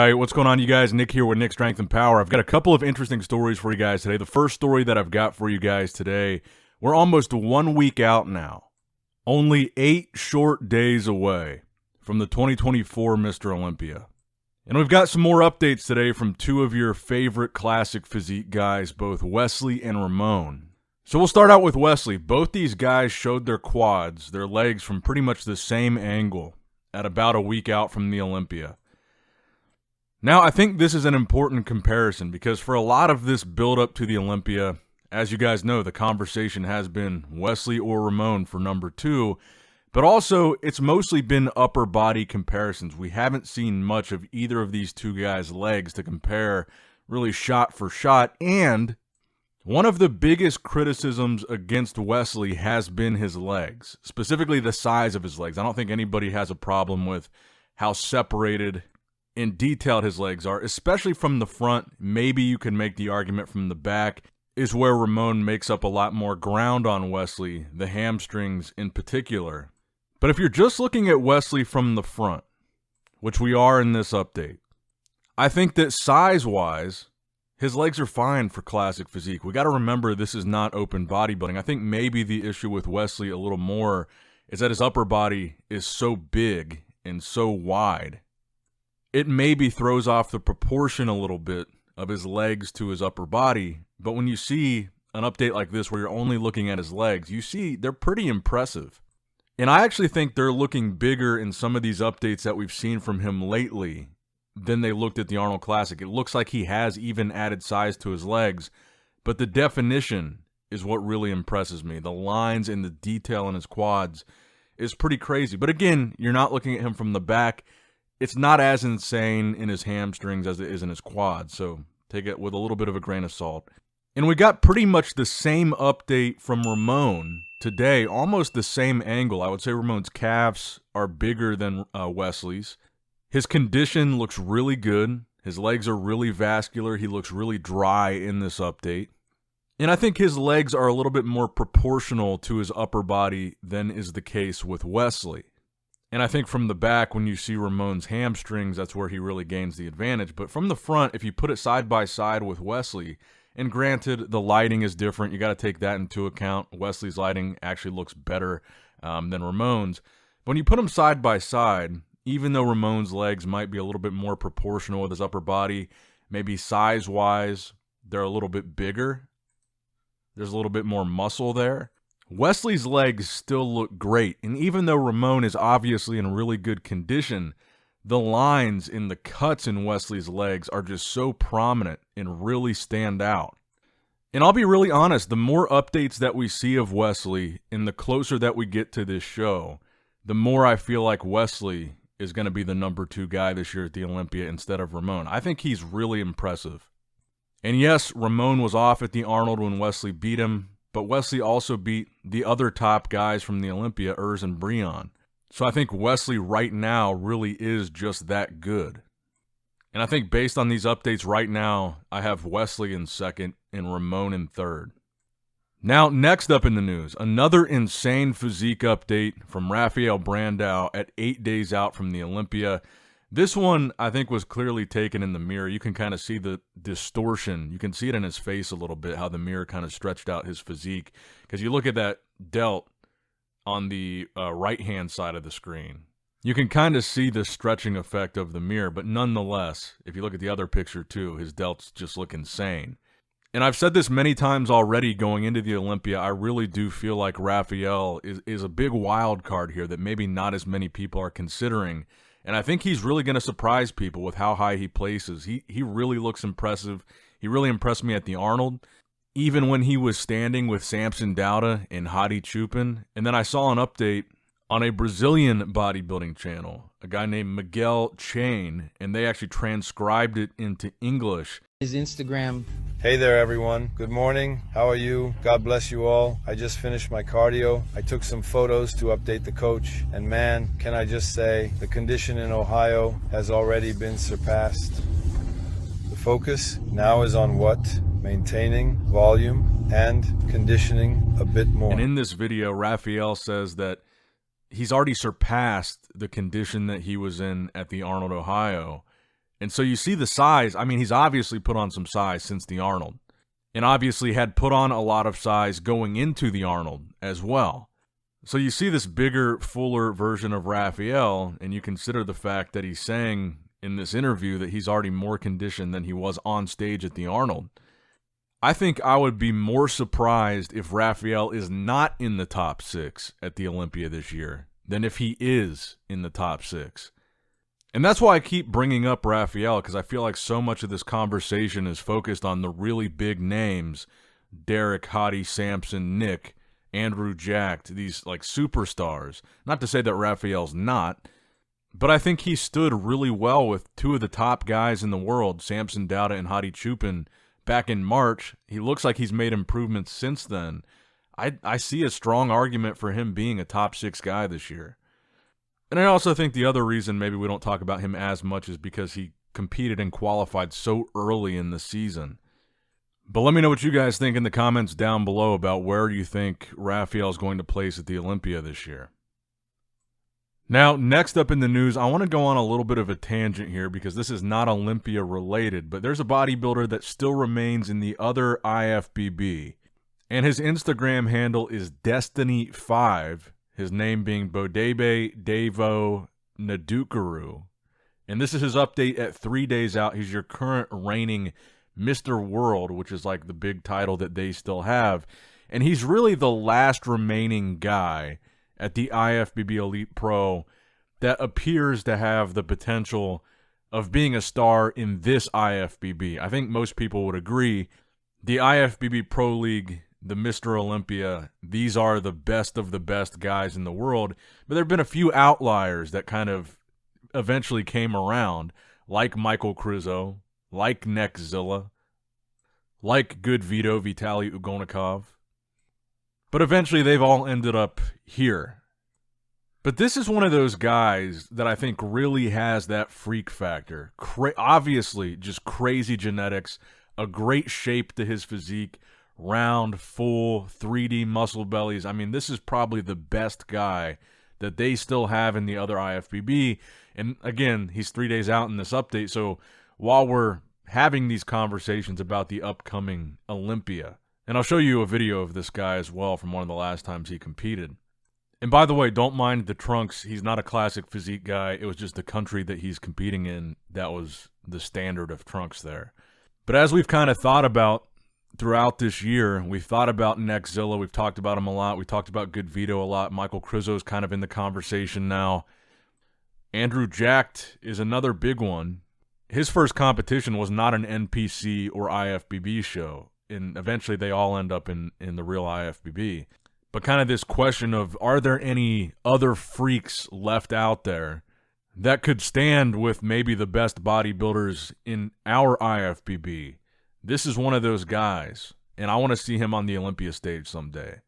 right, what's going on, you guys? Nick here with Nick Strength and Power. I've got a couple of interesting stories for you guys today. The first story that I've got for you guys today, we're almost 1 week out now. Only 8 short days away from the 2024 Mr. Olympia. And we've got some more updates today from two of your favorite classic physique guys, both Wesley and Ramon. So we'll start out with Wesley. Both these guys showed their quads, their legs, from pretty much the same angle at about a week out from the Olympia. Now, I think this is an important comparison because for a lot of this build-up to the Olympia, as you guys know, the conversation has been Wesley or Ramon for number 2, but also it's mostly been upper body comparisons. We haven't seen much of either of these two guys' legs to compare really shot for shot, and one of the biggest criticisms against Wesley has been his legs, specifically the size of his legs. I don't think anybody has a problem with how separated and detailed his legs are, especially from the front. Maybe you can make the argument from the back is where Ramon makes up a lot more ground on Wesley, the hamstrings in particular. But if you're just looking at Wesley from the front, which we are in this update, I think that size-wise, his legs are fine for classic physique. We got to remember this is not open bodybuilding. I think maybe the issue with Wesley a little more is that his upper body is so big and so wide. It maybe throws off the proportion a little bit of his legs to his upper body, but when you see an update like this where you're only looking at his legs, you see they're pretty impressive. And I actually think they're looking bigger in some of these updates that we've seen from him lately than they looked at the Arnold Classic. It looks like he has even added size to his legs, but the definition is what really impresses me. The lines and the detail in his quads is pretty crazy. But again, you're not looking at him from the back. It's not as insane in his hamstrings as it is in his quads, so take it with a little bit of a grain of salt. And we got pretty much the same update from Ramon today, almost the same angle. I would say Ramon's calves are bigger than Wesley's. His condition looks really good. His legs are really vascular. He looks really dry in this update. And I think his legs are a little bit more proportional to his upper body than is the case with Wesley. And I think from the back, when you see Ramon's hamstrings, that's where he really gains the advantage. But from the front, if you put it side by side with Wesley, and granted, the lighting is different. You got to take that into account. Wesley's lighting actually looks better than Ramon's. But when you put them side by side, even though Ramon's legs might be a little bit more proportional with his upper body, maybe size-wise, they're a little bit bigger. There's a little bit more muscle there. Wesley's legs still look great, and even though Ramon is obviously in really good condition, the lines in the cuts in Wesley's legs are just so prominent and really stand out. And I'll be really honest, the more updates that we see of Wesley and the closer that we get to this show, the more I feel like Wesley is going to be the number 2 guy this year at the Olympia instead of Ramon. I think he's really impressive. And yes, Ramon was off at the Arnold when Wesley beat him, but Wesley also beat the other top guys from the Olympia, Urs and Breon. So I think Wesley right now really is just that good. And I think based on these updates right now, I have Wesley in second and Ramon in third. Now, next up in the news, another insane physique update from Rafael Brandao at 8 days out from the Olympia. This one, I think, was clearly taken in the mirror. You can kind of see the distortion. You can see it in his face a little bit, how the mirror kind of stretched out his physique. Because you look at that delt on the right-hand side of the screen. You can kind of see the stretching effect of the mirror, but nonetheless, if you look at the other picture too, his delts just look insane. And I've said this many times already going into the Olympia, I really do feel like Rafael is a big wild card here that maybe not as many people are considering. And I think he's really going to surprise people with how high he places. He really looks impressive. He really impressed me at the Arnold, even when he was standing with Samson Dauda and Hadi Chupin. And then I saw an update on a Brazilian bodybuilding channel, a guy named Miguel Chain, and they actually transcribed it into English. His Instagram. Hey there everyone, good morning, how are you? God bless you all. I just finished my cardio. I took some photos to update the coach, and man, can I just say, the condition in Ohio has already been surpassed. The focus now is on what? Maintaining volume and conditioning a bit more. And in this video, Rafael says that he's already surpassed the condition that he was in at the Arnold, Ohio. And so you see the size. I mean, he's obviously put on some size since the Arnold, and obviously had put on a lot of size going into the Arnold as well. So you see this bigger, fuller version of Rafael, and you consider the fact that he's saying in this interview that he's already more conditioned than he was on stage at the Arnold. I think I would be more surprised if Rafael is not in the top 6 at the Olympia this year than if he is in the top 6. And that's why I keep bringing up Rafael, because I feel like so much of this conversation is focused on the really big names, Derek, Hottie, Samson, Nick, Andrew Jacked, these like superstars. Not to say that Rafael's not, but I think he stood really well with 2 of the top guys in the world, Samson Dauda and Hottie Chupin, back in March. He looks like he's made improvements since then. I see a strong argument for him being a top 6 guy this year. And I also think the other reason maybe we don't talk about him as much is because he competed and qualified so early in the season. But let me know what you guys think in the comments down below about where you think Rafael is going to place at the Olympia this year. Now, next up in the news, I want to go on a little bit of a tangent here because this is not Olympia related, but there's a bodybuilder that still remains in the other IFBB, and his Instagram handle is Destiny5, his name being Bodebe Devo Nadukaru. And this is his update at 3 days out. He's your current reigning Mr. World, which is like the big title that they still have. And he's really the last remaining guy at the IFBB Elite Pro that appears to have the potential of being a star in this IFBB. I think most people would agree the IFBB Pro League, the Mr. Olympia, these are the best of the best guys in the world. But there have been a few outliers that kind of eventually came around, like Michael Krizo, like Neckzilla, like Good Vito, Vitaly Ugonikov. But eventually they've all ended up here. But this is one of those guys that I think really has that freak factor. Obviously, just crazy genetics, a great shape to his physique, round, full, 3D muscle bellies. I mean, this is probably the best guy that they still have in the other IFBB. And again, he's 3 days out in this update. So while we're having these conversations about the upcoming Olympia, and I'll show you a video of this guy as well from one of the last times he competed. And by the way, don't mind the trunks. He's not a classic physique guy. It was just the country that he's competing in that was the standard of trunks there. But as we've kind of thought about throughout this year, we've thought about Neckzilla. We've talked about him a lot. We talked about Good Vito a lot. Michael Krizo's kind of in the conversation now. Andrew Jacked is another big one. His first competition was not an NPC or IFBB show. And eventually they all end up in the real IFBB. But kind of this question of, are there any other freaks left out there that could stand with maybe the best bodybuilders in our IFBB? This is one of those guys, and I want to see him on the Olympia stage someday.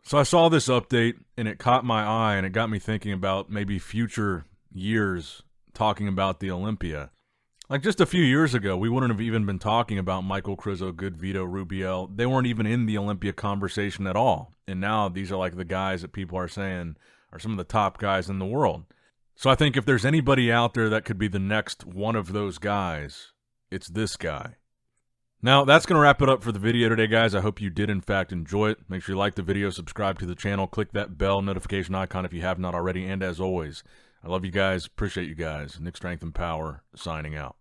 So I saw this update, and it caught my eye, and it got me thinking about maybe future years talking about the Olympia. Like just a few years ago, we wouldn't have even been talking about Michael Krizo, Good Vito, Rubiel. They weren't even in the Olympia conversation at all. And now these are like the guys that people are saying are some of the top guys in the world. So I think if there's anybody out there that could be the next one of those guys, it's this guy. Now, that's going to wrap it up for the video today, guys. I hope you did, in fact, enjoy it. Make sure you like the video, subscribe to the channel, click that bell notification icon if you have not already. And as always, I love you guys. Appreciate you guys. Nick Strength and Power signing out.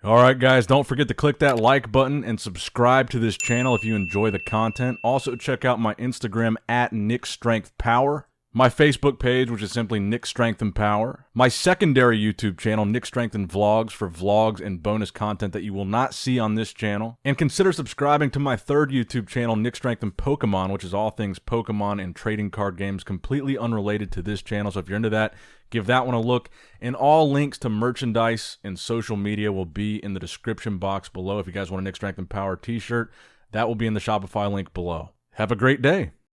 All right, guys, don't forget to click that like button and subscribe to this channel if you enjoy the content. Also, check out my Instagram at NickStrengthPower. My Facebook page, which is simply Nick Strength and Power. My secondary YouTube channel, Nick Strength and Vlogs, for vlogs and bonus content that you will not see on this channel. And consider subscribing to my third YouTube channel, Nick Strength and Pokemon, which is all things Pokemon and trading card games, completely unrelated to this channel. So if you're into that, give that one a look. And all links to merchandise and social media will be in the description box below. If you guys want a Nick Strength and Power t-shirt, that will be in the Shopify link below. Have a great day.